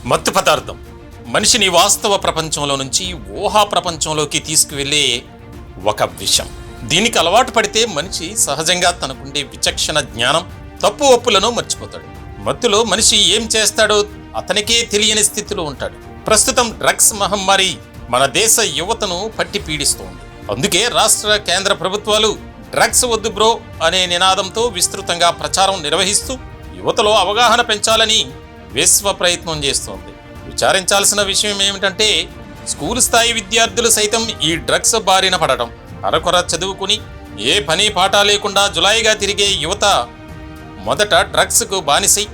మత్తు పదార్థం మనిషిని వాస్తవ ప్రపంచంలో నుంచి ఊహా ప్రపంచంలోకి తీసుకువెళ్ళే ఒక విషయం. దీనికి అలవాటు పడితే మనిషి సహజంగా తనకుండే విచక్షణ జ్ఞానం, తప్పు ఒప్పులను మర్చిపోతాడు. మత్తులో మనిషి ఏం చేస్తాడో అతనికే తెలియని స్థితిలో ఉంటాడు. ప్రస్తుతం డ్రగ్స్ మహమ్మారి మన దేశ యువతను పట్టి పీడిస్తోంది. అందుకే రాష్ట్ర కేంద్ర ప్రభుత్వాలు డ్రగ్స్ వద్దు బ్రో అనే నినాదంతో విస్తృతంగా ప్రచారం నిర్వహిస్తూ యువతలో అవగాహన పెంచాలని విశ్వ ప్రయత్నం చేస్తోంది. విచారించాల్సిన విషయం ఏమిటంటే స్కూల్ స్థాయి విద్యార్థులు సైతం ఈ డ్రగ్స్ బారిన పడటం. అరకొర చదువుకుని ఏ పని పాట లేకుండా జులాయిగా తిరిగే యువత మొదట డ్రగ్స్కు బానిసై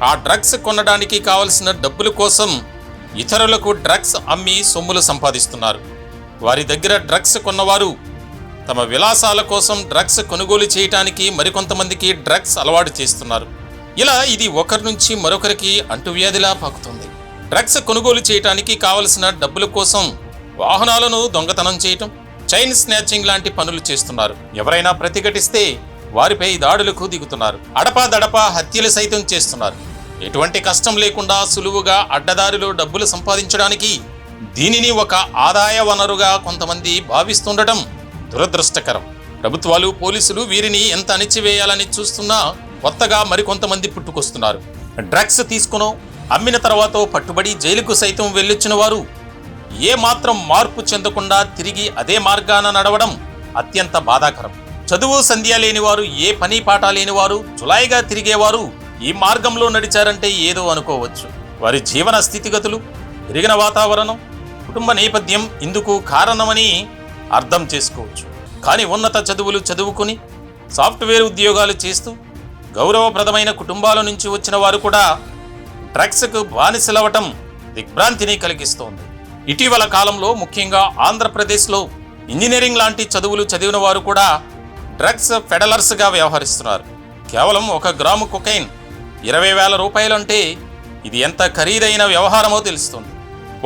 ఆ డ్రగ్స్ కొనడానికి కావలసిన డబ్బుల కోసం ఇతరులకు డ్రగ్స్ అమ్మి సొమ్ములు సంపాదిస్తున్నారు. వారి దగ్గర డ్రగ్స్ కొన్నవారు తమ విలాసాల కోసం డ్రగ్స్ కొనుగోలు చేయడానికి మరికొంతమందికి డ్రగ్స్ అలవాటు చేస్తున్నారు. ఇలా ఇది ఒకరి నుంచి మరొకరికి అంటువ్యాధిలా పాకుతుంది. డ్రగ్స్ కొనుగోలు చేయడానికి కావలసిన డబ్బుల కోసం వాహనాలను దొంగతనం చేయటం, చైన్ స్నాచింగ్ లాంటి పనులు చేస్తున్నారు. ఎవరైనా ప్రతిఘటిస్తే వారిపై దాడులకు దిగుతున్నారు. అడపాదడపా హత్యలు సైతం చేస్తున్నారు. ఎటువంటి కష్టం లేకుండా సులువుగా అడ్డదారిలో డబ్బులు సంపాదించడానికి దీనిని ఒక ఆదాయ వనరుగా కొంతమంది భావిస్తుండటం దురదృష్టకరం. ప్రభుత్వాలు, పోలీసులు వీరిని ఎంత అణిచివేయాలని చూస్తున్నా కొత్తగా మరికొంతమంది పుట్టుకొస్తున్నారు. డ్రగ్స్ తీసుకునో అమ్మిన తర్వాత పట్టుబడి జైలుకు సైతం వెళ్ళొచ్చిన వారు ఏ మాత్రం మార్పు చెందకుండా తిరిగి అదే మార్గాన నడవడం అత్యంత బాధాకరం. చదువు సంధ్య లేనివారు, ఏ పని పాట లేనివారు, జులాయిగా తిరిగేవారు ఈ మార్గంలో నడిచారంటే ఏదో అనుకోవచ్చు. వారి జీవన స్థితిగతులు, పెరిగిన వాతావరణం, కుటుంబ నేపథ్యం ఇందుకు కారణమని అర్థం చేసుకోవచ్చు. కానీ ఉన్నత చదువులు చదువుకుని సాఫ్ట్వేర్ ఉద్యోగాలు చేస్తూ గౌరవప్రదమైన కుటుంబాల నుంచి వచ్చిన వారు కూడా డ్రగ్స్కు బానిసలవటం దిగ్భ్రాంతిని కలిగిస్తోంది. ఇటీవల కాలంలో ముఖ్యంగా ఆంధ్రప్రదేశ్లో ఇంజనీరింగ్ లాంటి చదువులు చదివిన వారు కూడా డ్రగ్స్ ఫెడలర్స్గా వ్యవహరిస్తున్నారు. కేవలం 1 గ్రాము కొకైన్ 20,000 రూపాయలంటే ఇది ఎంత ఖరీదైన వ్యవహారమో తెలుస్తుంది.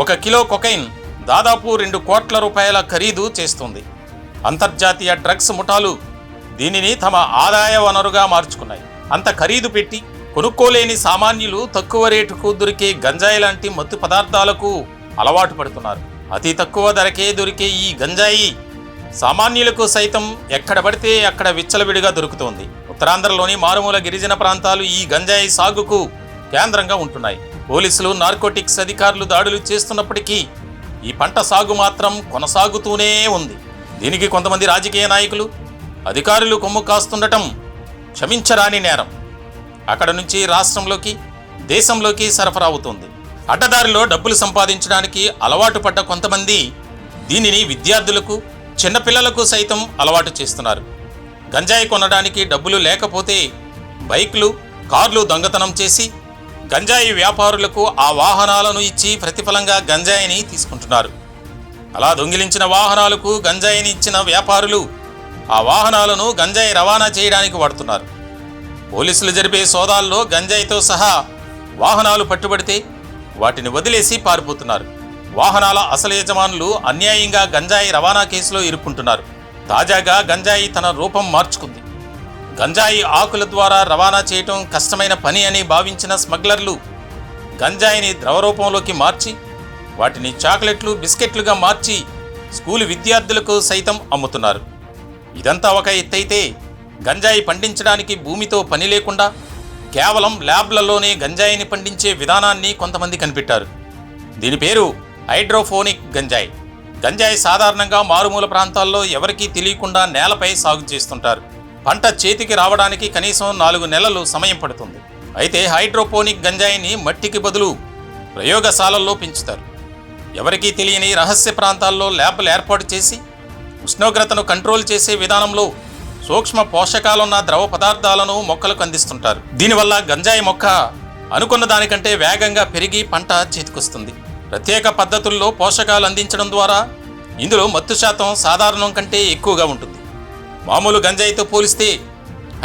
1 కిలో కొకైన్ దాదాపు 2 కోట్ల రూపాయల ఖరీదు చేస్తుంది. అంతర్జాతీయ డ్రగ్స్ ముఠాలు దీనిని తమ ఆదాయ వనరుగా మార్చుకున్నాయి. అంత ఖరీదు పెట్టి కొనుక్కోలేని సామాన్యులు తక్కువ రేటుకు దొరికే గంజాయి లాంటి మత్తు పదార్థాలకు అలవాటు పడుతున్నారు. అతి తక్కువ ధరకే దొరికే ఈ గంజాయి సామాన్యులకు సైతం ఎక్కడ పడితే అక్కడ విచ్చలవిడిగా దొరుకుతోంది. ఉత్తరాంధ్రలోని మారుమూల గిరిజన ప్రాంతాలు ఈ గంజాయి సాగుకు కేంద్రంగా ఉంటున్నాయి. పోలీసులు, నార్కోటిక్స్ అధికారులు దాడులు చేస్తున్నప్పటికీ ఈ పంట సాగు మాత్రం కొనసాగుతూనే ఉంది. దీనికి కొంతమంది రాజకీయ నాయకులు, అధికారులు కొమ్ము కాస్తుండటం క్షమించరాని నేరం. అక్కడ నుంచి రాష్ట్రంలోకి, దేశంలోకి సరఫరా అవుతుంది. అడ్డదారిలో డబ్బులు సంపాదించడానికి అలవాటు పడ్డ కొంతమంది దీనిని విద్యార్థులకు, చిన్నపిల్లలకు సైతం అలవాటు చేస్తున్నారు. గంజాయి కొనడానికి డబ్బులు లేకపోతే బైక్లు, కార్లు దొంగతనం చేసి గంజాయి వ్యాపారులకు ఆ వాహనాలను ఇచ్చి ప్రతిఫలంగా గంజాయిని తీసుకుంటున్నారు. అలా దొంగిలించిన వాహనాలకు గంజాయిని ఇచ్చిన వ్యాపారులు ఆ వాహనాలను గంజాయి రవాణా చేయడానికి వాడుతున్నారు. పోలీసులు జరిపే సోదాల్లో గంజాయితో సహా వాహనాలు పట్టుబడితే వాటిని వదిలేసి పారిపోతున్నారు. వాహనాల అసలు యజమానులు అన్యాయంగా గంజాయి రవాణా కేసులో ఇరుక్కుంటున్నారు. తాజాగా గంజాయి తన రూపం మార్చుకుంది. గంజాయి ఆకుల ద్వారా రవాణా చేయటం కష్టమైన పని అని భావించిన స్మగ్లర్లు గంజాయిని ద్రవ రూపంలోకి మార్చి వాటిని చాక్లెట్లు, బిస్కెట్లుగా మార్చి స్కూలు విద్యార్థులకు సైతం అమ్ముతున్నారు. ఇదంతా ఒక ఎత్తైతే గంజాయి పండించడానికి భూమితో పని లేకుండా కేవలం ల్యాబ్లలోనే గంజాయిని పండించే విధానాన్ని కొంతమంది కనిపెట్టారు. దీని పేరు హైడ్రోఫోనిక్ గంజాయి. గంజాయి సాధారణంగా మారుమూల ప్రాంతాల్లో ఎవరికీ తెలియకుండా నేలపై సాగు చేస్తుంటారు. పంట చేతికి రావడానికి కనీసం 4 నెలలు సమయం పడుతుంది. అయితే హైడ్రోపోనిక్ గంజాయిని మట్టికి బదులు ప్రయోగశాలల్లో పెంచుతారు. ఎవరికీ తెలియని రహస్య ప్రాంతాల్లో ల్యాబ్లు ఏర్పాటు చేసి ఉష్ణోగ్రతను కంట్రోల్ చేసే విధానంలో సూక్ష్మ పోషకాలున్న ద్రవ పదార్థాలను మొక్కలకు అందిస్తుంటారు. దీనివల్ల గంజాయి మొక్క అనుకున్న దానికంటే వేగంగా పెరిగి పంట చేతికొస్తుంది. ప్రత్యేక పద్ధతుల్లో పోషకాలు అందించడం ద్వారా ఇందులో మత్తు శాతం సాధారణం కంటే ఎక్కువగా ఉంటుంది. మామూలు గంజాయితో పోలిస్తే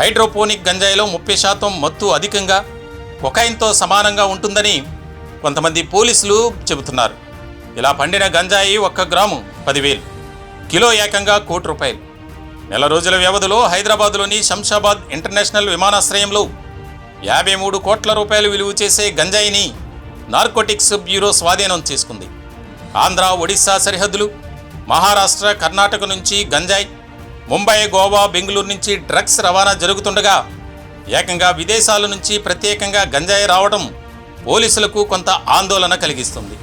హైడ్రోపోనిక్ గంజాయిలో 30% మత్తు అధికంగా, కొకైన్తో సమానంగా ఉంటుందని కొంతమంది పోలీసులు చెబుతున్నారు. ఇలా పండిన గంజాయి 1 గ్రాము 10,000, కిలో ఏకంగా 1 కోటి రూపాయలు. నెల రోజుల వ్యవధిలో హైదరాబాద్లోని శంషాబాద్ ఇంటర్నేషనల్ విమానాశ్రయంలో 53 కోట్ల రూపాయలు విలువ చేసే గంజాయిని నార్కోటిక్స్ బ్యూరో స్వాధీనం చేసుకుంది. ఆంధ్ర, ఒడిశా సరిహద్దులు, మహారాష్ట్ర, కర్ణాటక నుంచి గంజాయి, ముంబై, గోవా, బెంగళూరు నుంచి డ్రగ్స్ రవాణా జరుగుతుండగా ఏకంగా విదేశాల నుంచి ప్రత్యేకంగా గంజాయి రావడం పోలీసులకు కొంత ఆందోళన కలిగిస్తుంది.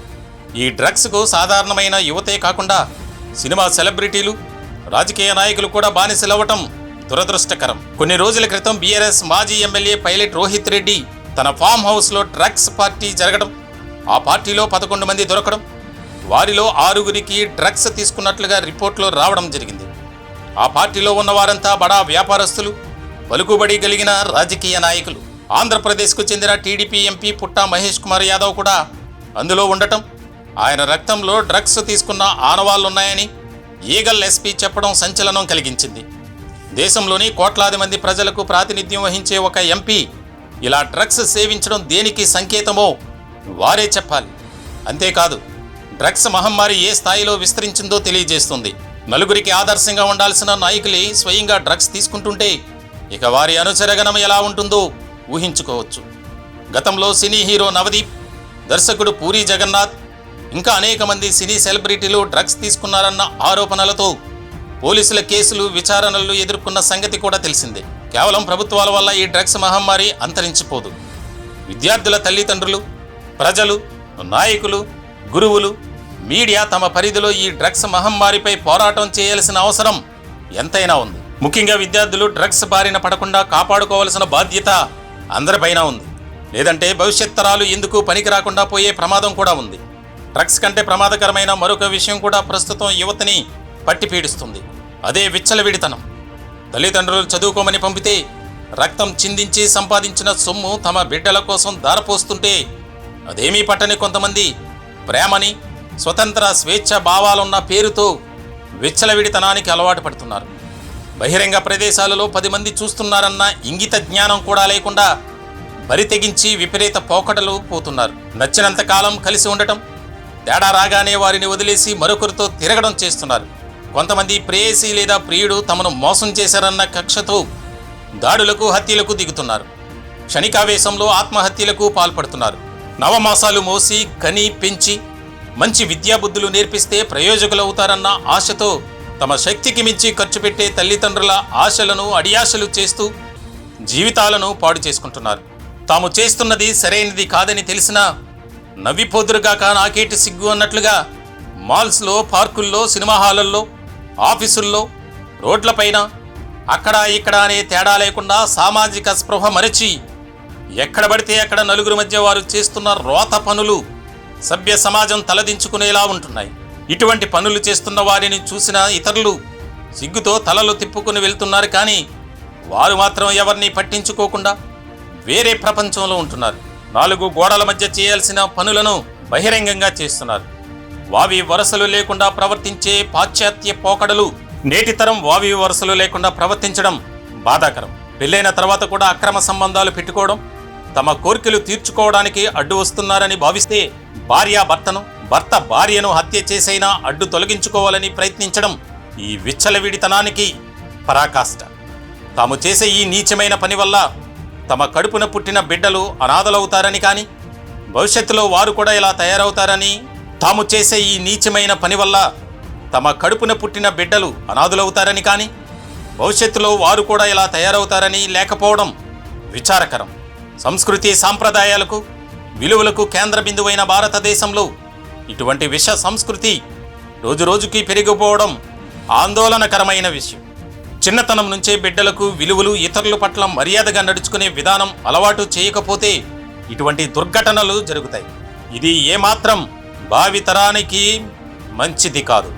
ఈ డ్రగ్స్కు సాధారణమైన యువతే కాకుండా సినిమా సెలబ్రిటీలు, రాజకీయ నాయకులు కూడా బానిసలవ్వటం దురదృష్టకరం. కొన్ని రోజుల క్రితం బీఆర్ఎస్ మాజీ ఎమ్మెల్యే పైలట్ రోహిత్ రెడ్డి తన ఫామ్ హౌస్లో డ్రగ్స్ పార్టీ జరగడం, ఆ పార్టీలో 11 మంది దొరకడం, వారిలో 6గురికి డ్రగ్స్ తీసుకున్నట్లుగా రిపోర్టులో రావడం జరిగింది. ఆ పార్టీలో ఉన్న వారంతా బడా వ్యాపారస్తులు, పలుకుబడి కలిగిన రాజకీయ నాయకులు. ఆంధ్రప్రదేశ్కు చెందిన టీడీపీ ఎంపీ పుట్టా మహేష్ కుమార్ యాదవ్ కూడా అందులో ఉండటం, ఆయన రక్తంలో డ్రగ్స్ తీసుకున్న ఆనవాళ్లున్నాయని ఈగల్ ఎస్పీ చెప్పడం సంచలనం కలిగించింది. దేశంలోని కోట్లాది మంది ప్రజలకు ప్రాతినిధ్యం వహించే ఒక ఎంపీ ఇలా డ్రగ్స్ సేవించడం దేనికి సంకేతమో వారే చెప్పాలి. అంతేకాదు, డ్రగ్స్ మహమ్మారి ఏ స్థాయిలో విస్తరించిందో తెలియజేస్తుంది. నలుగురికి ఆదర్శంగా ఉండాల్సిన నాయకులే స్వయంగా డ్రగ్స్ తీసుకుంటుంటే ఇక వారి అనుచరగణం ఎలా ఉంటుందో ఊహించుకోవచ్చు. గతంలో సినీ హీరో నవదీప్, దర్శకుడు పూరి జగన్నాథ్, ఇంకా అనేక మంది సినీ సెలబ్రిటీలు డ్రగ్స్ తీసుకున్నారన్న ఆరోపణలతో పోలీసుల కేసులు, విచారణలు ఎదుర్కొన్న సంగతి కూడా తెలిసిందే. కేవలం ప్రభుత్వాల వల్ల ఈ డ్రగ్స్ మహమ్మారి అంతరించిపోదు. విద్యార్థుల తల్లిదండ్రులు, ప్రజలు, నాయకులు, గురువులు, మీడియా తమ పరిధిలో ఈ డ్రగ్స్ మహమ్మారిపై పోరాటం చేయాల్సిన అవసరం ఎంతైనా ఉంది. ముఖ్యంగా విద్యార్థులు డ్రగ్స్ బారిన పడకుండా కాపాడుకోవాల్సిన బాధ్యత అందరిపైన ఉంది. లేదంటే భవిష్యత్ తరాలు ఎందుకు పనికి రాకుండా పోయే ప్రమాదం కూడా ఉంది. డ్రగ్స్ కంటే ప్రమాదకరమైన మరొక విషయం కూడా ప్రస్తుతం యువతని పట్టి పీడిస్తుంది. అదే విచ్చలవిడితనం. తల్లిదండ్రులు చదువుకోమని పంపితే రక్తం చిందించి సంపాదించిన సొమ్ము తమ బిడ్డల కోసం దారపోస్తుంటే అదేమీ పట్టని కొంతమంది ప్రేమని, స్వతంత్ర స్వేచ్ఛ భావాలున్న పేరుతో విచ్చలవిడితనానికి అలవాటు పడుతున్నారు. బహిరంగ ప్రదేశాలలో 10 మంది చూస్తున్నారన్న ఇంగిత జ్ఞానం కూడా లేకుండా బరి తెగించి విపరీత పోకడలు పోతున్నారు. నచ్చినంత కాలం కలిసి ఉండటం, తేడా రాగానే వారిని వదిలేసి మరొకరితో తిరగడం చేస్తున్నారు. కొంతమంది ప్రేయసి లేదా ప్రియుడు తమను మోసం చేశారన్న కక్షతో దాడులకు, హత్యలకు దిగుతున్నారు. క్షణికావేశంలో ఆత్మహత్యలకు పాల్పడుతున్నారు. నవమాసాలు మోసి కని పెంచి మంచి విద్యాబుద్ధులు నేర్పిస్తే ప్రయోజకులవుతారన్న ఆశతో తమ శక్తికి మించి ఖర్చు పెట్టే తల్లిదండ్రుల ఆశలను అడియాశలు చేస్తూ జీవితాలను పాడు చేసుకుంటున్నారు. తాము చేస్తున్నది సరైనది కాదని తెలిసినా నవ్విపోదురుగాక నాకేటి సిగ్గు అన్నట్లుగా మాల్స్లో, పార్కుల్లో, సినిమా హాలల్లో, ఆఫీసుల్లో, రోడ్లపైన అక్కడ ఇక్కడ అనే తేడా లేకుండా సామాజిక స్పృహ మరచి ఎక్కడ పడితే అక్కడ నలుగురి మధ్య వారు చేస్తున్న రోత పనులు సభ్య సమాజం తలదించుకునేలా ఉంటున్నాయి. ఇటువంటి పనులు చేస్తున్న వారిని చూసిన ఇతరులు సిగ్గుతో తలలు తిప్పుకుని వెళ్తున్నారు. కానీ వారు మాత్రం ఎవరిని పట్టించుకోకుండా వేరే ప్రపంచంలో ఉంటున్నారు. 4 గోడల మధ్య చేయాల్సిన పనులను బహిరంగంగా చేస్తున్నారు. వావి వరసలు లేకుండా ప్రవర్తించే పాశ్చాత్య పోకడలు నేటి తరం వావి వరసలు లేకుండా ప్రవర్తించడం బాధాకరం. పెళ్ళైన తర్వాత కూడా అక్రమ సంబంధాలు పెట్టుకోవడం, తమ కోరికలు తీర్చుకోవడానికి అడ్డు వస్తున్నారని భావిస్తే భార్యాభర్తను, భర్త భార్యను హత్య చేసైనా అడ్డు తొలగించుకోవాలని ప్రయత్నించడం ఈ విచ్చలవిడితనానికి పరాకాష్ట. తాము చేసే ఈ నీచమైన పని వల్ల తమ కడుపున పుట్టిన బిడ్డలు అనాథలవుతారని కానీ, భవిష్యత్తులో వారు కూడా ఇలా తయారవుతారని, తాము చేసే ఈ నీచమైన పని వల్ల తమ కడుపున పుట్టిన బిడ్డలు అనాథులవుతారని కానీ, భవిష్యత్తులో వారు కూడా ఇలా తయారవుతారని లేకపోవడం విచారకరం. సంస్కృతి, సాంప్రదాయాలకు, విలువలకు కేంద్ర బిందువైన భారతదేశంలో ఇటువంటి విష సంస్కృతి రోజురోజుకి పెరిగిపోవడం ఆందోళనకరమైన విషయం. చిన్నతనం నుంచే బిడ్డలకు విలువలు, ఇతరుల పట్ల మర్యాదగా నడుచుకునే విధానం అలవాటు చేయకపోతే ఇటువంటి దుర్ఘటనలు జరుగుతాయి. ఇది ఏమాత్రం భావితరానికి మంచిది కాదు.